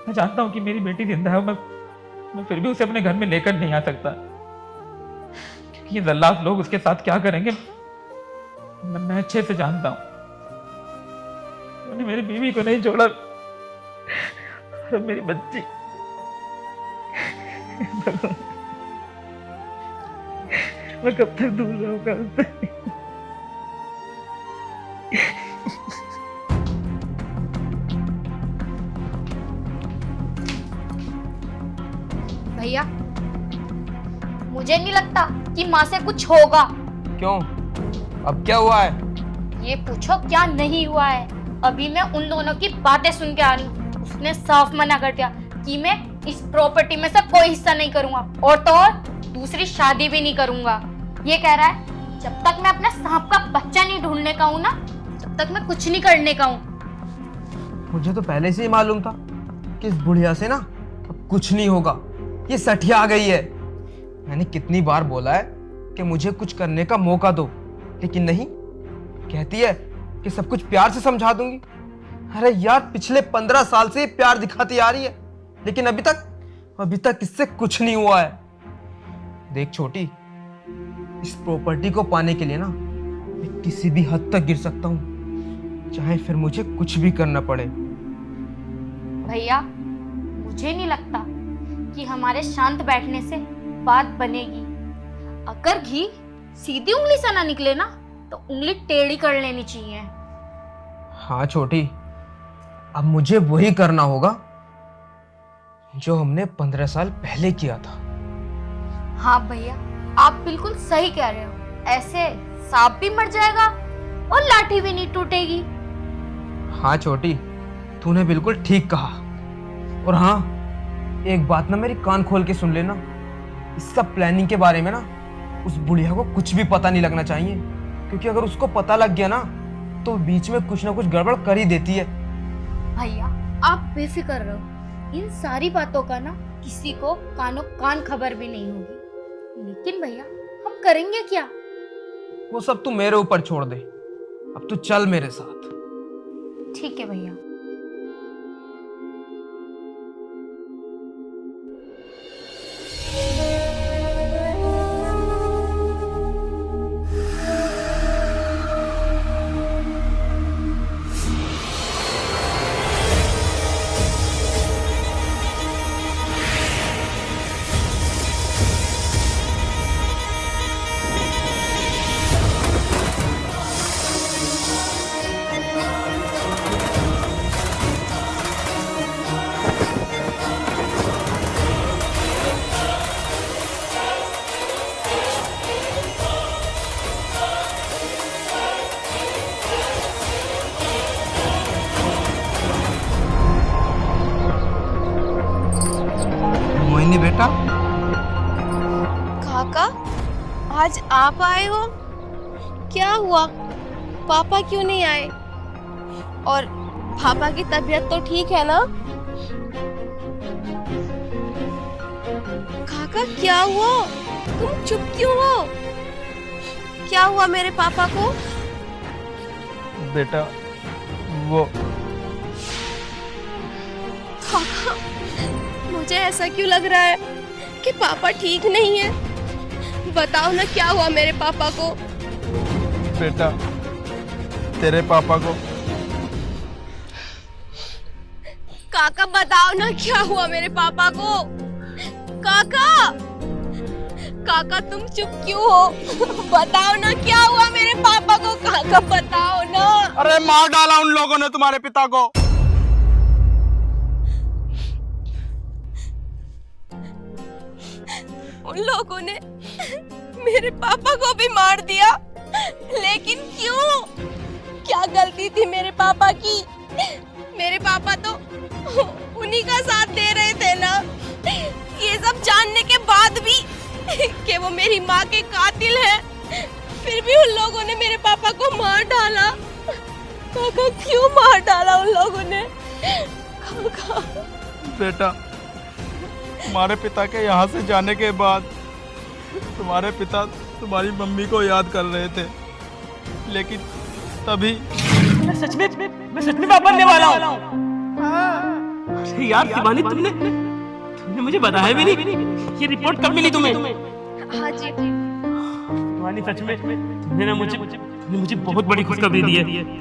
मैं जानता हूँ कि मेरी बेटी जिंदा है। मैं फिर भी उसे अपने घर में लेकर नहीं आ सकता, क्योंकि ये जल्लाद लोग उसके साथ क्या करेंगे मैं अच्छे से जानता हूँ। उन्होंने मेरी बीवी को नहीं छोड़ा और मेरी बच्ची। मैं कब तक दूर रहूंगा उससे? भैया, मुझे नहीं लगता कि माँ से कुछ होगा। क्यों? अब क्या हुआ है? ये पूछो क्या नहीं हुआ है। अभी मैं उन दोनों की बातें सुन के आ रही हूँ। उसने साफ मना कर दिया कि मैं इस प्रॉपर्टी में से कोई हिस्सा नहीं करूंगा, और तो और दूसरी शादी भी नहीं करूंगा। ये कह रहा है जब तक मैं अपने सांप का बच्चा नहीं ढूंढने का हूँ ना, तब तक मैं कुछ नहीं करने का हूँ। मुझे तो पहले से ही मालूम था कि इस बुढ़िया से ना अब कुछ नहीं होगा। ये सठिया आ गई है। मैंने कितनी बार बोला है कि मुझे कुछ करने का मौका दो, लेकिन नहीं। कहती है कि सब कुछ प्यार से समझा दूंगी। अरे यार, पिछले 15 साल से प्यार दिखाती आ रही है, लेकिन अभी तक इससे कुछ नहीं हुआ है। देख छोटी, इस प्रॉपर्टी को पाने के लिए ना मैं किसी भी हद तक गिर सकता हूँ, चाहे फिर मुझे कुछ भी करना पड़े। भैया, मुझे नहीं लगता कि हमारे शांत बैठने से बात बनेगी। अगर घी सीधी उंगली से ना निकले ना, तो उंगली टेढ़ी कर लेनी चाहिए। हाँ छोटी, अब मुझे वही करना होगा जो हमने 15 साल पहले किया था। हाँ भैया, आप बिल्कुल सही कह रहे हो। ऐसे सांप भी मर जाएगा और लाठी भी नहीं टूटेगी। हाँ छोटी, तूने बिल्कुल ठीक कहा। और हाँ, एक बात ना मेरी कान खोल के सुन लेना। इस सब प्लानिंग के बारे में ना उस बुढ़िया को कुछ भी पता नहीं लगना चाहिए, क्योंकि अगर उसको पता लग गया ना तो बीच में कुछ ना कुछ गड़बड़ कर ही देती है। भैया, आप बेफिक्र रहो। इन सारी बातों का ना किसी को कानो कान खबर भी नहीं होगी। लेकिन भैया, हम करेंगे क्या? वो सब तू मेरे ऊपर छोड़ दे। अब तू चल मेरे साथ। ठीक है भैया। काका, आज आप आए हो? क्या हुआ? पापा क्यों नहीं आए? और पापा की तबीयत तो ठीक है ना? काका क्या हुआ? तुम चुप क्यों हो? क्या हुआ मेरे पापा को? बेटा वो पापा, मुझे ऐसा क्यों लग रहा है कि पापा ठीक नहीं है? बताओ ना क्या हुआ मेरे पापा को? बेटा तेरे पापा को काका बताओ ना क्या हुआ मेरे पापा को? काका, काका तुम चुप क्यों हो? बताओ ना क्या हुआ मेरे पापा को? काका बताओ ना। अरे मार डाला उन लोगों ने तुम्हारे पिता को। उन लोगों ने मेरे पापा को भी मार दिया, लेकिन क्यों? क्या गलती थी मेरे पापा की? मेरे पापा तो उन्हीं का साथ दे रहे थे ना। ये सब जानने के बाद भी कि वो मेरी माँ के कातिल हैं, फिर भी उन लोगों ने मेरे पापा को मार डाला। काका क्यों मार डाला उन लोगों ने? काका बेटा तुम्हारे पिता के यहाँ से जाने के बाद तुम्हारे पिता तुम्हारी मम्मी को याद कर रहे थे, लेकिन तभी मैं सच में पापा बनने वाला हूँ। अरे यार शिवानी, तुमने मुझे बताया भी नहीं। ये रिपोर्ट कब मिली तुम्हें? हाँ जी। शिवानी सच में तुमने ना मुझे बहुत बड़ी खुशखबरी दी है।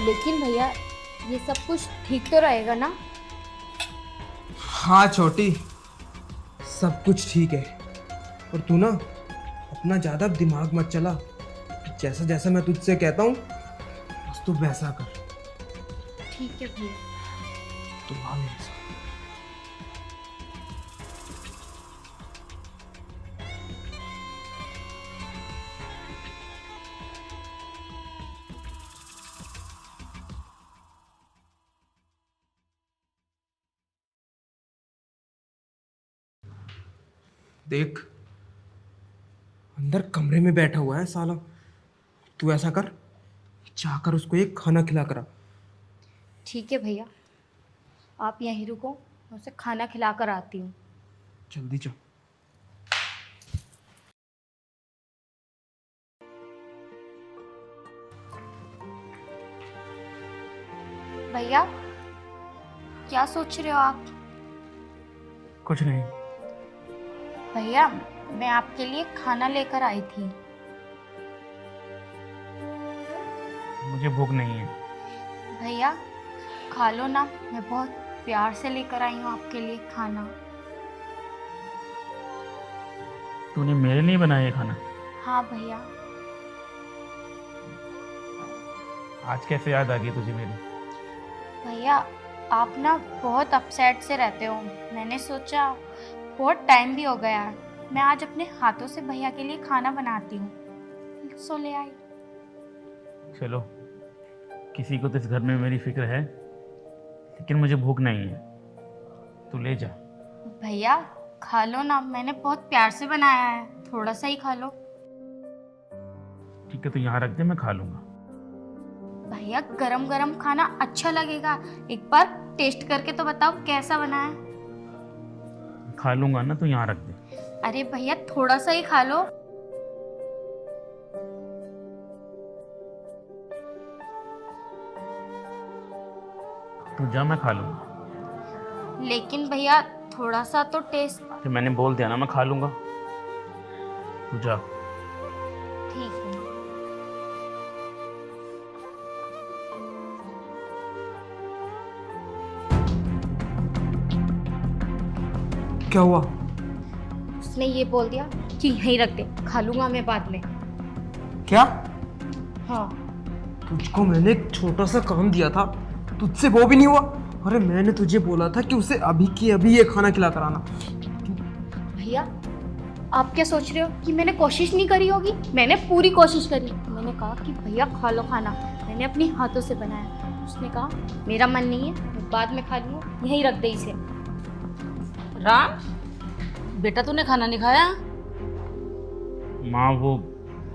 लेकिन भैया ये सब कुछ ठीक तो रहेगा ना? हाँ छोटी, सब कुछ ठीक है। और तू ना अपना ज़्यादा दिमाग मत चला। जैसा जैसा मैं तुझसे कहता हूँ बस तू वैसा कर। ठीक है भैया। तू आ मेरे साथ। देख, अंदर कमरे में बैठा हुआ है साला। तू ऐसा कर, जाकर उसको एक खाना खिला कर आ। ठीक है भैया, आप यहीं रुको, मैं उसे खाना खिला कर आती हूँ। जल्दी जा। भैया क्या सोच रहे हो आप? कुछ नहीं। भैया मैं आपके लिए खाना लेकर आई थी। मुझे भूख नहीं है। भैया खा लो ना, मैं बहुत प्यार से लेकर आई हूँ आपके लिए खाना। तूने मेरे लिए बनाया खाना? हाँ भैया। आज कैसे याद आ गई तुझे मेरी? भैया आप ना बहुत अपसेट से रहते हो, मैंने सोचा बहुत टाइम भी हो गया है, मैं आज अपने हाथों से भैया के लिए खाना बनाती हूँ, सो ले आई। चलो, किसी को तो इस घर में मेरी फिक्र है, लेकिन मुझे भूख नहीं है। तू ले जा। भैया खा लो ना, मैंने बहुत प्यार से बनाया है, थोड़ा सा ही खा लो। ठीक है, तू यहाँ रख दे, मैं खा लूँगा। भैया गरम गरम खाना अच्छा लगेगा, एक बार टेस्ट करके तो बताओ कैसा बना है। खा लूँगा ना, तू यहाँ रख दे। अरे भैया थोड़ा सा ही खा लो। तू जा, मैं खा लूँगा। लेकिन भैया थोड़ा सा तो टेस्ट। तो मैंने बोल दिया ना, मैं खा लूँगा। तू जा। ठीक है। क्या हुआ? उसने ये बोल दिया कि यहीं रख दे, खा लूंगा मैं बाद में। क्या? हाँ। तुझको मैंने एक छोटा सा काम दिया था, तुझसे वो भी नहीं हुआ? अरे मैंने तुझे बोला था कि उसे अभी की अभी ये खाना खिला कर आना। भैया आप क्या सोच रहे हो कि मैंने कोशिश नहीं करी होगी? मैंने पूरी कोशिश करी। मैंने कहा कि भैया खा लो खाना, मैंने अपने हाथों से बनाया। उसने कहा मेरा मन नहीं है, मैं बाद में खा लूँगा, यहीं रख दे इसे। राम, बेटा तूने खाना नहीं खाया? माँ वो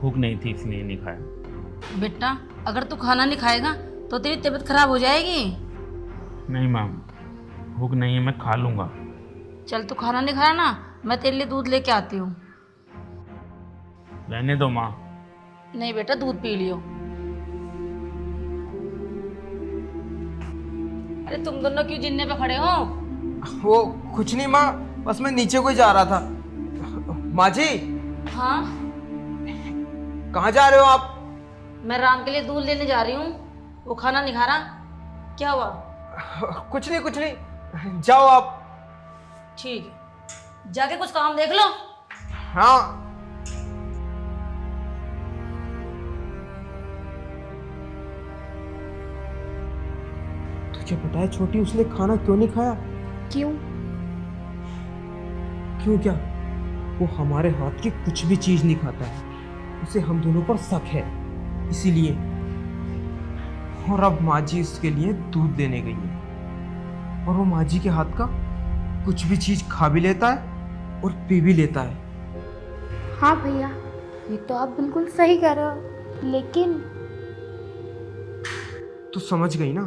भूख नहीं थी इसलिए नहीं खाया। बेटा अगर तू खाना नहीं खाएगा तो तेरी तबीयत खराब हो जाएगी। नहीं माँ, भूख नहीं है, मैं खा लूँगा। चल तू खाना नहीं खाया ना, मैं तेरे लिए दूध लेके आती हूँ। रहने दो माँ। नहीं बेटा, दूध पी लियो। अरे तुम दोनों क्यों जिन्ने पे खड़े हो? वो कुछ नहीं माँ, बस मैं नीचे को ही जा रहा था। माँ जी, हाँ, कहाँ जा रहे हो आप? मैं राम के लिए दूध लेने जा रही हूँ। वो खाना नहीं खा रहा। क्या हुआ? कुछ नहीं कुछ नहीं, जाओ आप। ठीक है, जाके कुछ काम देख लो। हाँ। तुझे पता है छोटी, उसने खाना क्यों नहीं खाया? क्यों? क्यों क्या? वो हमारे हाथ की कुछ भी चीज नहीं खाता है, उसे हम दोनों पर शक है, इसीलिए। और अब माँ जी उसके लिए दूध देने गई है, और वो माँ जी के हाथ का कुछ भी चीज खा भी लेता है और पी भी लेता है। हाँ भैया, ये तो आप बिल्कुल सही कह रहे हो, लेकिन तू समझ गई ना?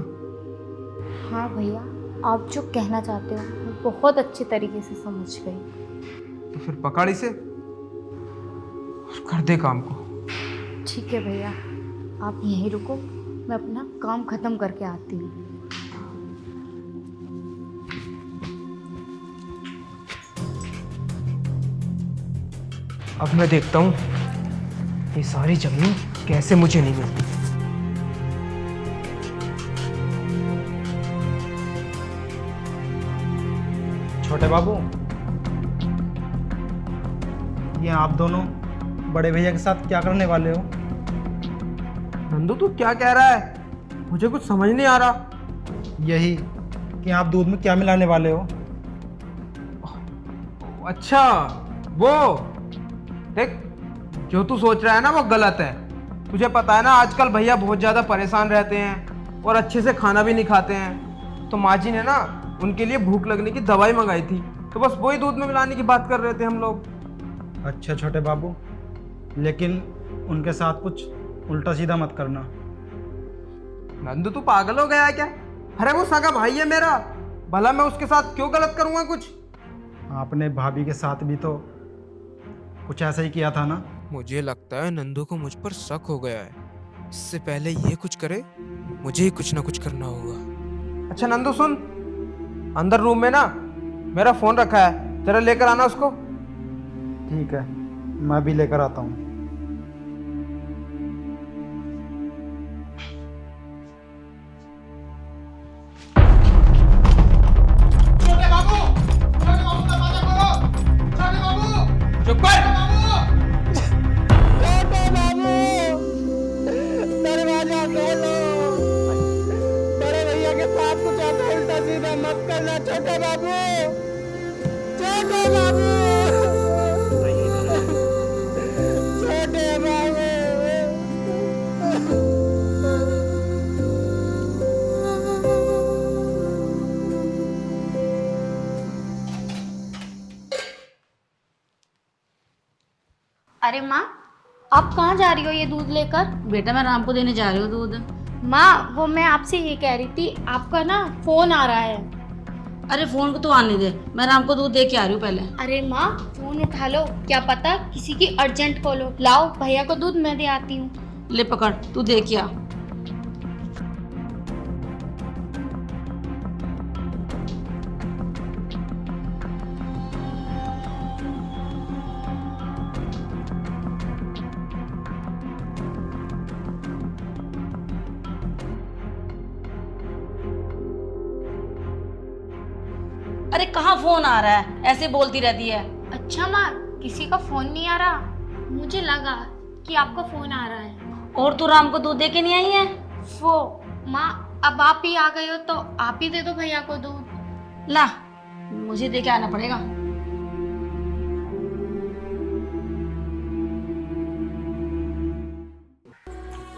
हाँ भैया, आप जो कहना चाहते हो मैं बहुत अच्छे तरीके से समझ गई। तो फिर पकड़ इसे और कर दे काम को। ठीक है भैया, आप यहीं रुको, मैं अपना काम खत्म करके आती हूँ। अब मैं देखता हूँ ये सारी जमीन कैसे मुझे नहीं मिलती। छोटे बाबू, ये आप दोनों बड़े भैया के साथ क्या करने वाले हो? नंदू तू क्या कह रहा है? मुझे कुछ समझ नहीं आ रहा। यही कि आप दूध में क्या मिलाने वाले हो? अच्छा, वो देख, जो तू सोच रहा है ना वो गलत है। तुझे पता है ना आजकल भैया बहुत ज़्यादा परेशान रहते हैं और अच्छे से खाना भी नहीं खाते हैं। तो माँ जी ने ना उनके लिए भूख लगने की दवाई मंगाई थी, तो बस वही दूध में मिलाने की बात कर रहे थे हम लोग। अच्छा छोटे बाबू, लेकिन उनके साथ कुछ उल्टा सीधा मत करना। नंदू तू पागल हो गया है क्या? अरे वो सगा भाई है मेरा, भला मैं उसके साथ क्यों गलत करूँगा कुछ? आपने भाभी के साथ भी तो कुछ ऐसा ही किया था ना? मुझे लगता है नंदू को मुझ पर शक हो गया है। इससे पहले ये कुछ करे, मुझे ही कुछ ना कुछ करना होगा। अच्छा नंदू सुन, अंदर रूम में ना मेरा फोन रखा है, जरा लेकर आना उसको। ठीक है, मैं भी लेकर आता हूँ। चुप कर। दरवाजा खोलो। बड़े भैया के साथ कुछ ऐसा उल्टा सीधा मत करना छोटे बाबू। छोटे बाबू, छोटे बाबू। अरे माँ, आप कहाँ जा रही हो ये दूध लेकर? बेटा मैं राम को देने जा रही हूँ दूध। माँ, वो मैं आपसे ये कह रही थी, आपका ना फोन आ रहा है। अरे फोन को तो आने दे, मैं राम को दूध दे के आ रही हूँ पहले। अरे माँ, फोन उठा लो, क्या पता किसी की अर्जेंट कॉल हो। लाओ भैया को दूध मैं दे आती हूँ। ले पकड़, तू दे के आ। अरे कहाँ फोन आ रहा है, ऐसे बोलती रहती है। अच्छा माँ, किसी का फोन नहीं आ रहा? मुझे लगा कि आपका फोन आ रहा है। और तू राम को दूध दे के नहीं आई है? वो माँ, अब आप ही आ गए हो तो आप ही दे दो भैया को दूध। ला, मुझे दे के आना पड़ेगा।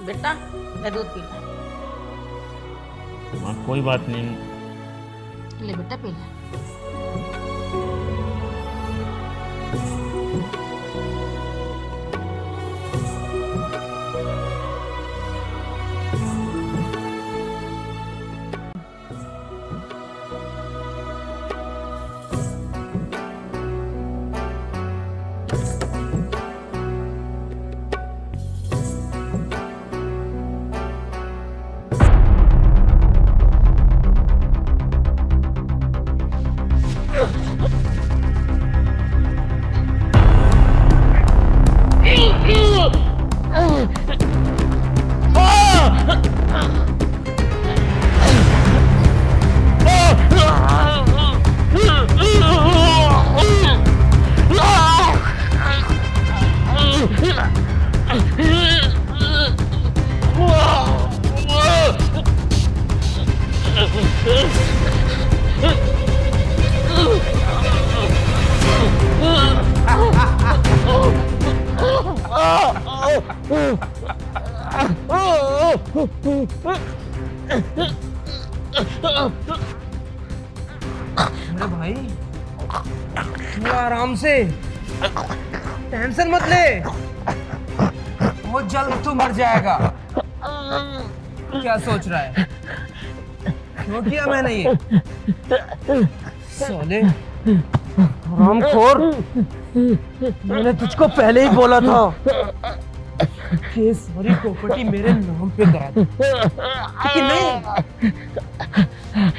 बेटा ले दूध पी ले। माँ कोई बात नहीं। ले बेटा पी ले। अरे भाई थोड़ा आराम से, टेंशन मत ले, बहुत जल्द तू मर जाएगा। क्या सोच रहा है? क्यों किया मैंने ये? साले हरामखोर, मैंने तुझको पहले ही बोला था कि ये सारी प्रॉपर्टी मेरे नाम पे करा दे, लेकिन नहीं,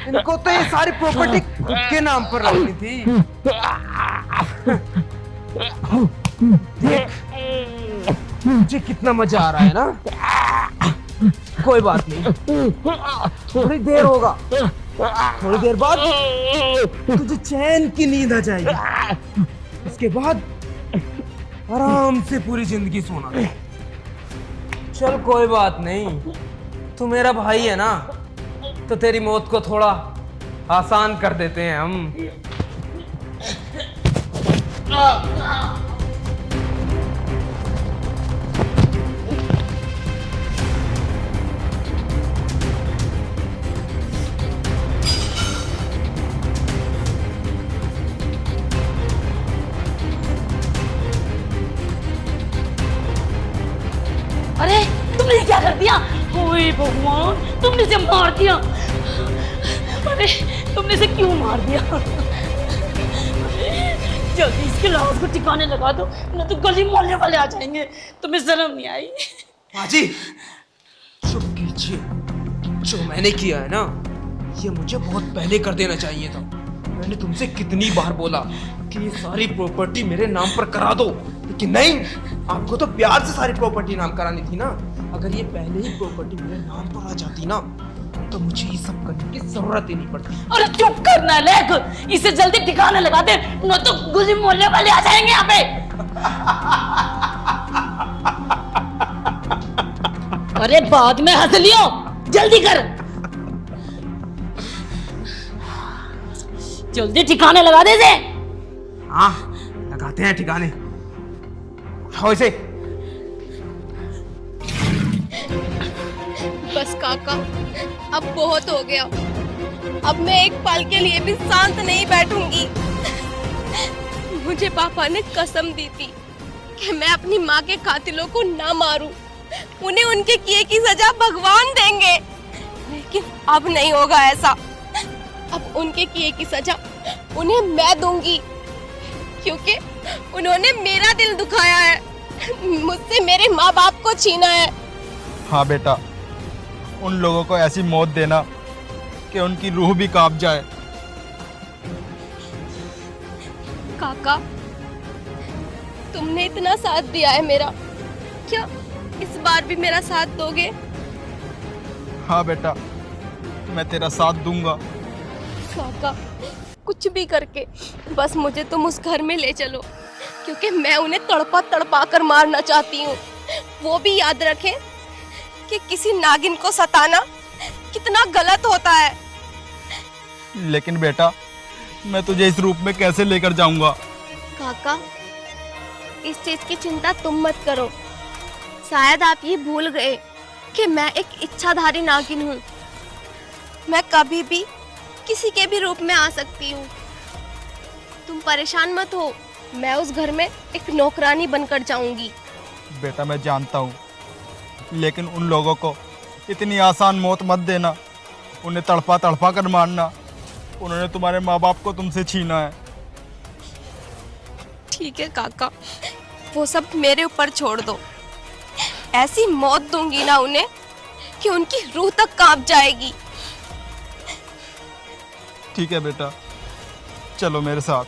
इनको तो ये सारी प्रॉपर्टी खुद के नाम पर रखनी थी। देख मुझे कितना मजा आ रहा है ना। कोई बात नहीं, थोड़ी देर होगा, थोड़ी देर बाद तुझे चैन की नींद आ जाएगी। उसके बाद आराम से पूरी जिंदगी सोना। चल कोई बात नहीं, तू मेरा भाई है ना, तो तेरी मौत को थोड़ा आसान कर देते हैं हम। अरे तुमने क्या कर दिया? ओए भगवान, तुमने इसे मार दिया। अरे तुमने इसे क्यों मार दिया? जल्दी इसके लाश को ठिकाने लगा दो, न तो गली मोहल्ले वाले आ जाएंगे। तुम्हें शर्म नहीं आई? हाजी चुप कीजिए, जो मैंने किया है ना, ये मुझे बहुत पहले कर देना चाहिए था। मैंने तुमसे कितनी बार बोला कि ये सारी प्रॉपर्टी मेरे नाम पर करा दो, लेकिन नहीं, आपको तो प्यार से सारी प्रॉपर्टी नाम करानी थी ना। अगर ये पहले ही प्रॉपर्टी मेरे नाम पर आ जाती ना, तो मुझे ये सब करने की जरूरत ही नहीं पड़ती। अरे चुप करना लेक, इसे जल्दी ठिकाने लगा दे, न तो गली मोहल्ले वाले आ जाएंगे यहाँ पे। अरे बाद में हंस लियो, जल्दी कर, जल्दी ठिकाने लगा दे इसे। हाँ लगाते हैं ठिकाने, उठाओ इसे। बस काका, अब बहुत हो गया। अब मैं एक पल के लिए भी शांत नहीं बैठूंगी। मुझे पापा ने कसम दी थी कि मैं अपनी माँ के कातिलों को ना मारूं, उन्हें उनके किए की सजा भगवान देंगे। लेकिन अब नहीं होगा ऐसा। अब उनके किए की सजा उन्हें मैं दूंगी, क्योंकि उन्होंने मेरा दिल दुखाया है, मुझसे मेरे माँ बाप को छीना है। हाँ बेटा, उन लोगों को ऐसी मौत देना कि उनकी रूह भी कांप जाए। काका, तुमने इतना साथ दिया है मेरा, क्या इस बार भी मेरा साथ दोगे? हाँ बेटा, मैं तेरा साथ दूंगा। काका, कुछ भी करके बस मुझे तुम उस घर में ले चलो, क्योंकि मैं उन्हें तड़पा तड़पा कर मारना चाहती हूँ। वो भी याद रखें कि किसी नागिन को सताना कितना गलत होता है। लेकिन बेटा, मैं तुझे इस रूप में कैसे लेकर जाऊंगा? काका, इस चीज की चिंता तुम मत करो। शायद आप ये भूल गए कि मैं एक इच्छाधारी नागिन हूँ। मैं कभी भी किसी के भी रूप में आ सकती हूँ। तुम परेशान मत हो, मैं उस घर में एक नौकरानी बनकर जाऊंगी। बेटा मैं जानता हूँ, लेकिन उन लोगों को इतनी आसान मौत मत देना, उन्हें तड़पा तड़पा कर मारना। उन्होंने तुम्हारे माँ बाप को तुमसे छीना है। ठीक है काका, वो सब मेरे ऊपर छोड़ दो। ऐसी मौत दूंगी ना उन्हें कि उनकी रूह तक कांप जाएगी। ठीक है बेटा, चलो मेरे साथ।